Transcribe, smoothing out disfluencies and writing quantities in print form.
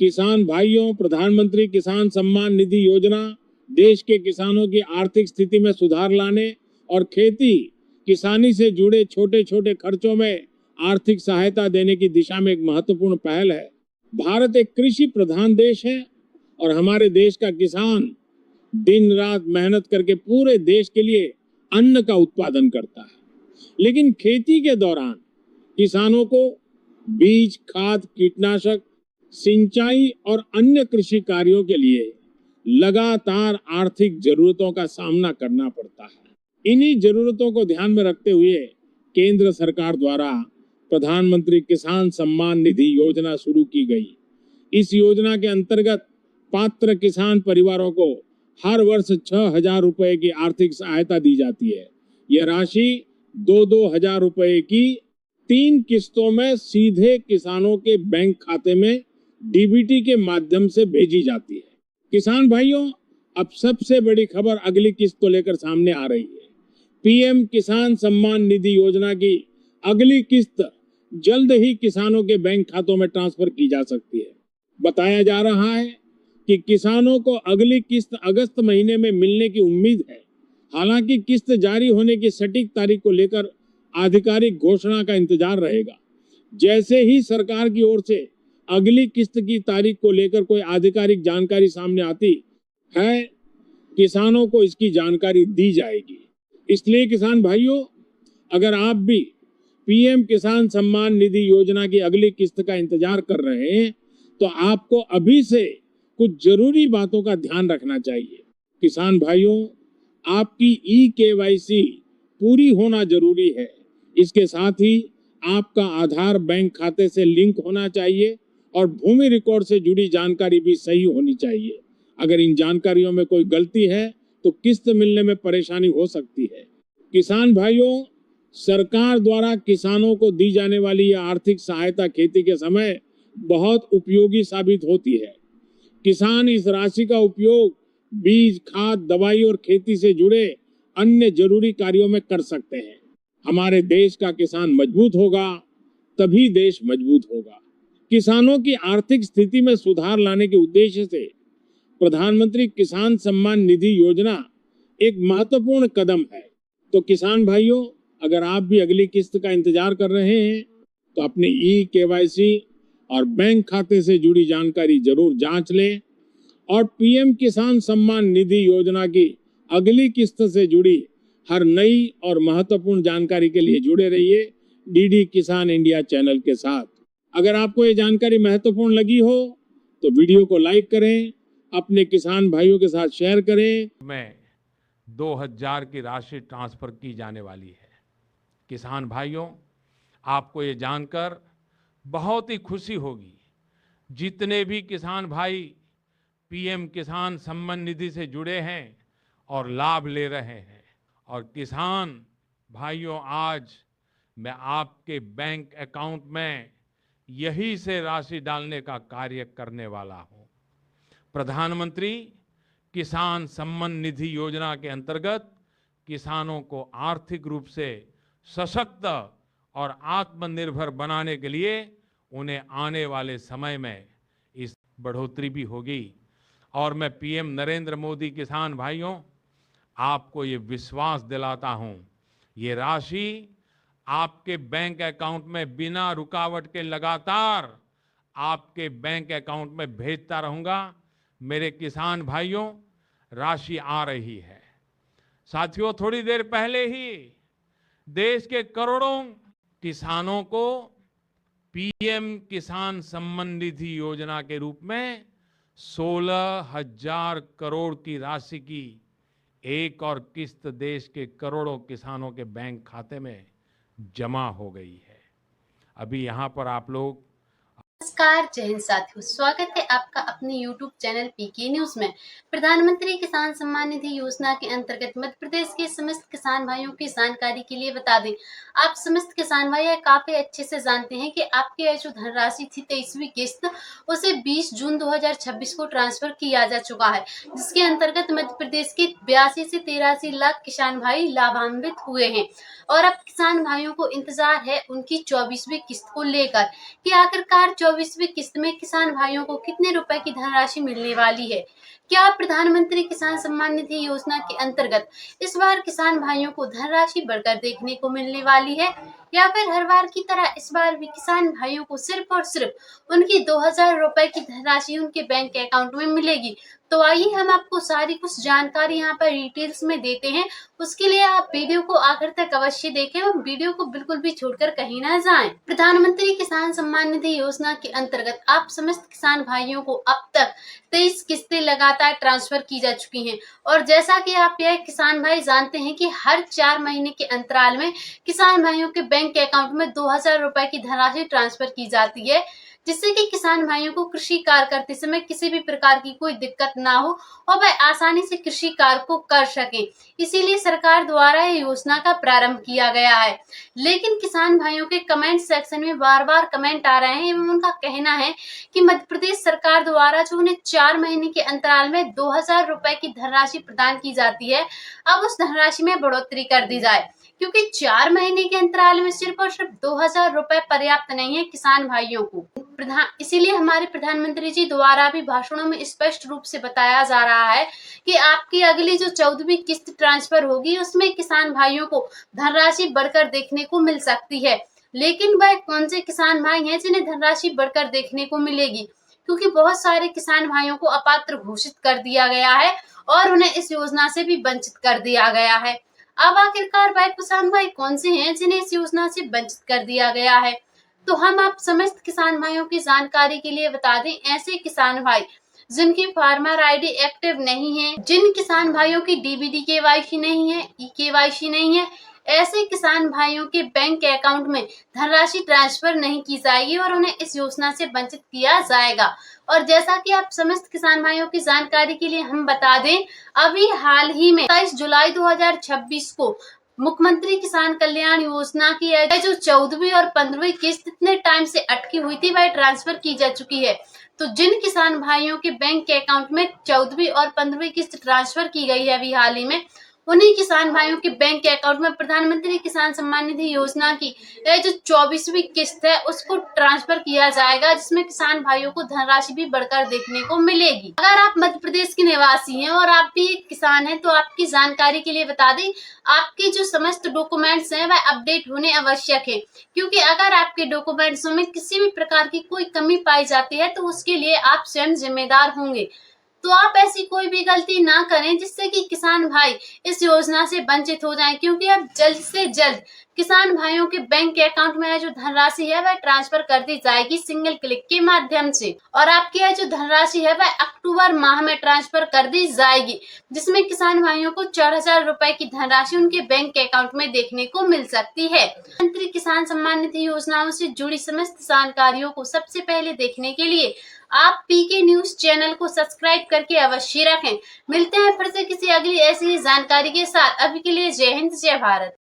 किसान भाइयों, प्रधानमंत्री किसान सम्मान निधि योजना देश के किसानों की आर्थिक स्थिति में सुधार लाने और खेती किसानी से जुड़े छोटे छोटे खर्चों में आर्थिक सहायता देने की दिशा में एक महत्वपूर्ण पहल है। भारत एक कृषि प्रधान देश है और हमारे देश का किसान दिन रात मेहनत करके पूरे देश के लिए अन्न का उत्पादन करता है। लेकिन खेती के दौरान किसानों को बीज, खाद, कीटनाशक, सिंचाई और अन्य कृषि कार्यों के लिए लगातार आर्थिक जरूरतों का सामना करना पड़ता है। इन्हीं जरूरतों को ध्यान में रखते हुए केंद्र सरकार द्वारा प्रधानमंत्री किसान सम्मान निधि योजना शुरू की गई। इस योजना के अंतर्गत पात्र किसान परिवारों को हर वर्ष 6,000 रुपए की आर्थिक सहायता दी जाती है। यह राशि 2-2 हजार रुपए की 3 किस्तों में सीधे किसानों के बैंक खाते में डीबीटी के माध्यम से भेजी जाती है। किसान भाइयों, अब सबसे बड़ी खबर अगली किस्त को लेकर सामने आ रही है। पीएम किसान सम्मान निधि योजना की अगली किस्त जल्द ही किसानों के बैंक खातों में ट्रांसफर की जा सकती है। बताया जा रहा है कि किसानों को अगली किस्त अगस्त महीने में मिलने की उम्मीद है। हालांकि किस्त जारी होने की सटीक तारीख को लेकर आधिकारिक घोषणा का इंतजार रहेगा। जैसे ही सरकार की ओर से अगली किस्त की तारीख को लेकर कोई आधिकारिक जानकारी सामने आती है, किसानों को इसकी जानकारी दी जाएगी। इसलिए किसान भाइयों, अगर आप भी पीएम किसान सम्मान निधि योजना की अगली किस्त का इंतजार कर रहे हैं, तो आपको अभी से कुछ जरूरी बातों का ध्यान रखना चाहिए। किसान भाइयों, आपकी ई-केवाईसी पूरी होना जरूरी है। इसके साथ ही आपका आधार बैंक खाते से लिंक होना चाहिए और भूमि रिकॉर्ड से जुड़ी जानकारी भी सही होनी चाहिए। अगर इन जानकारियों में कोई गलती है तो किस्त मिलने में परेशानी हो सकती है। किसान भाइयों, सरकार द्वारा किसानों को दी जाने वाली यह आर्थिक सहायता खेती के समय बहुत उपयोगी साबित होती है। किसान इस राशि का उपयोग बीज, खाद, दवाई और खेती से जुड़े अन्य जरूरी कार्यों में कर सकते हैं। हमारे देश का किसान मजबूत होगा तभी देश मजबूत होगा। किसानों की आर्थिक स्थिति में सुधार लाने के उद्देश्य से प्रधानमंत्री किसान सम्मान निधि योजना एक महत्वपूर्ण कदम है। तो किसान भाइयों, अगर आप भी अगली किस्त का इंतजार कर रहे हैं तो अपने ई-केवाईसी और बैंक खाते से जुड़ी जानकारी जरूर जांच लें और पीएम किसान सम्मान निधि योजना की अगली किस्त से जुड़ी हर नई और महत्वपूर्ण जानकारी के लिए जुड़े रहिए डीडी किसान इंडिया चैनल के साथ। अगर आपको ये जानकारी महत्वपूर्ण लगी हो तो वीडियो को लाइक करें, अपने किसान भाइयों के साथ शेयर करें। में 2,000 की राशि ट्रांसफर की जाने वाली है। किसान भाइयों, आपको ये जानकर बहुत ही खुशी होगी, जितने भी किसान भाई पीएम किसान सम्मान निधि से जुड़े हैं और लाभ ले रहे हैं। और किसान भाइयों, आज मैं आपके बैंक अकाउंट में यही से राशि डालने का कार्य करने वाला हूं। प्रधानमंत्री किसान सम्मान निधि योजना के अंतर्गत किसानों को आर्थिक रूप से सशक्त और आत्मनिर्भर बनाने के लिए उन्हें आने वाले समय में इस बढ़ोतरी भी होगी। और मैं पीएम नरेंद्र मोदी किसान भाइयों, आपको ये विश्वास दिलाता हूं, ये राशि आपके बैंक अकाउंट में बिना रुकावट के लगातार आपके बैंक अकाउंट में भेजता रहूंगा। मेरे किसान भाइयों, राशि आ रही है। साथियों, थोड़ी देर पहले ही देश के करोड़ों किसानों को पीएम किसान सम्मान निधि योजना के रूप में 16,000 करोड़ की राशि की एक और किस्त देश के करोड़ों किसानों के बैंक खाते में जमा हो गई है। अभी यहाँ पर आप लोग नमस्कार, जय हिंद साथियों, स्वागत है आपका अपने YouTube चैनल पीके न्यूज में। प्रधानमंत्री किसान सम्मान निधि योजना के अंतर्गत मध्य प्रदेश के समस्त किसान भाइयों की जानकारी के लिए बता दें, आप समस्त किसान भाई काफी अच्छे से जानते हैं कि आपकी जो धनराशि थी 23वीं किस्त, उसे 20 जून 2026 को ट्रांसफर किया जा चुका है, जिसके अंतर्गत मध्य प्रदेश के 82 से 83 लाख किसान भाई लाभान्वित हुए हैं। और अब किसान भाइयों को इंतजार है उनकी 24वीं किस्त को लेकर कि आखिरकार 24वीं किस्त में किसान भाइयों को कितने रुपए की धनराशि मिलने वाली है? क्या प्रधानमंत्री किसान सम्मान निधि योजना के अंतर्गत इस बार किसान भाइयों को धनराशि बढ़कर देखने को मिलने वाली है, या फिर हर बार की तरह इस बार भी किसान भाइयों को सिर्फ और सिर्फ उनकी 2000 रुपए की धनराशि उनके बैंक अकाउंट में मिलेगी? तो आइए हम आपको सारी कुछ जानकारी यहाँ पर डिटेल्स में देते हैं। उसके लिए आप वीडियो को आखिर तक अवश्य देखें और वीडियो को बिल्कुल भी छोड़कर कहीं ना जाएं। प्रधानमंत्री किसान सम्मान निधि योजना के अंतर्गत आप समस्त किसान भाइयों को अब तक 23 किस्तें लगातार ट्रांसफर की जा चुकी हैं। और जैसा कि आप यह किसान भाई जानते हैं कि हर 4 महीने के अंतराल में किसान भाइयों के बैंक अकाउंट में 2000 रुपए की धनराशि ट्रांसफर की जाती है, जिससे कि किसान भाइयों को कृषि कार्य करते समय किसी भी प्रकार की कोई दिक्कत ना हो और वह आसानी से कृषि कार्य को कर सकें। इसीलिए सरकार द्वारा यह योजना का प्रारंभ किया गया है। लेकिन किसान भाइयों के कमेंट सेक्शन में बार बार कमेंट आ रहे हैं एवं उनका कहना है कि मध्य प्रदेश सरकार द्वारा जो उन्हें 4 महीने के अंतराल में 2000 रुपए की धनराशि प्रदान की जाती है, अब उस धनराशि में बढ़ोतरी कर दी जाए, क्योंकि 4 महीने के अंतराल में सिर्फ और सिर्फ 2000 रुपए पर्याप्त नहीं है किसान भाइयों को। इसीलिए हमारे प्रधानमंत्री जी द्वारा भी भाषणों में स्पष्ट रूप से बताया जा रहा है कि आपकी अगली जो 14वीं किस्त ट्रांसफर होगी उसमें किसान भाइयों को धनराशि बढ़कर देखने को मिल सकती है। लेकिन वह कौन से किसान भाई हैं जिन्हें धनराशि बढ़कर देखने को मिलेगी? क्योंकि बहुत सारे किसान भाइयों को अपात्र घोषित कर दिया गया है और उन्हें इस योजना से भी वंचित कर दिया गया है। अब आखिरकार वह किसान भाई कौन से हैं जिन्हें इस योजना से वंचित कर दिया गया है? तो हम आप समस्त किसान भाइयों की जानकारी के लिए बता दें, ऐसे किसान भाई जिनकी फार्मर आईडी एक्टिव नहीं है, जिन किसान भाइयों की डीबीडी केवाईसी नहीं है, ई केवाईसी नहीं है, ऐसे किसान भाइयों के बैंक अकाउंट में धनराशि ट्रांसफर नहीं की जाएगी और उन्हें इस योजना से वंचित किया जाएगा। और जैसा कि आप समस्त किसान भाइयों की जानकारी के लिए हम बता दें, अभी हाल ही में 27 जुलाई 2026 को मुख्यमंत्री किसान कल्याण योजना की जो 14वीं और 15वीं किस्त इतने टाइम से अटकी हुई थी वह ट्रांसफर की जा चुकी है। तो जिन किसान भाइयों के बैंक के अकाउंट में 14वीं और 15वीं किस्त ट्रांसफर की गई है अभी हाल ही में, उन्हीं किसान भाइयों के बैंक के अकाउंट में प्रधानमंत्री किसान सम्मान निधि योजना की जो 24वीं किस्त है उसको ट्रांसफर किया जाएगा, जिसमें किसान भाइयों को धनराशि भी बढ़कर देखने को मिलेगी। अगर आप मध्य प्रदेश के निवासी हैं और आप भी एक किसान हैं तो आपकी जानकारी के लिए बता दें, आपके जो समस्त डॉक्यूमेंट्स हैं वह अपडेट होने आवश्यक है, क्योंकि अगर आपके डॉक्यूमेंट्स में किसी भी प्रकार की कोई कमी पाई जाती है तो उसके लिए आप स्वयं जिम्मेदार होंगे। तो आप ऐसी कोई भी गलती ना करें जिससे कि किसान भाई इस योजना से वंचित हो जाएं, क्योंकि अब जल्द से जल्द किसान भाइयों के बैंक के अकाउंट में जो धनराशि है वह ट्रांसफर कर दी जाएगी सिंगल क्लिक के माध्यम से। और आपकी यह जो धनराशि है वह अक्टूबर माह में ट्रांसफर कर दी जाएगी, जिसमें किसान भाइयों को 4000 रुपए की धनराशि उनके बैंक के अकाउंट में देखने को मिल सकती है। प्रधानमंत्री किसान सम्मान निधि योजनाओं से जुड़ी समस्त जानकारियों को सबसे पहले देखने के लिए आप पीके न्यूज चैनल को सब्सक्राइब करके अवश्य रखें। मिलते हैं फिर से किसी अगली ऐसी ही जानकारी के साथ। अभी के लिए जय हिंद, जय भारत।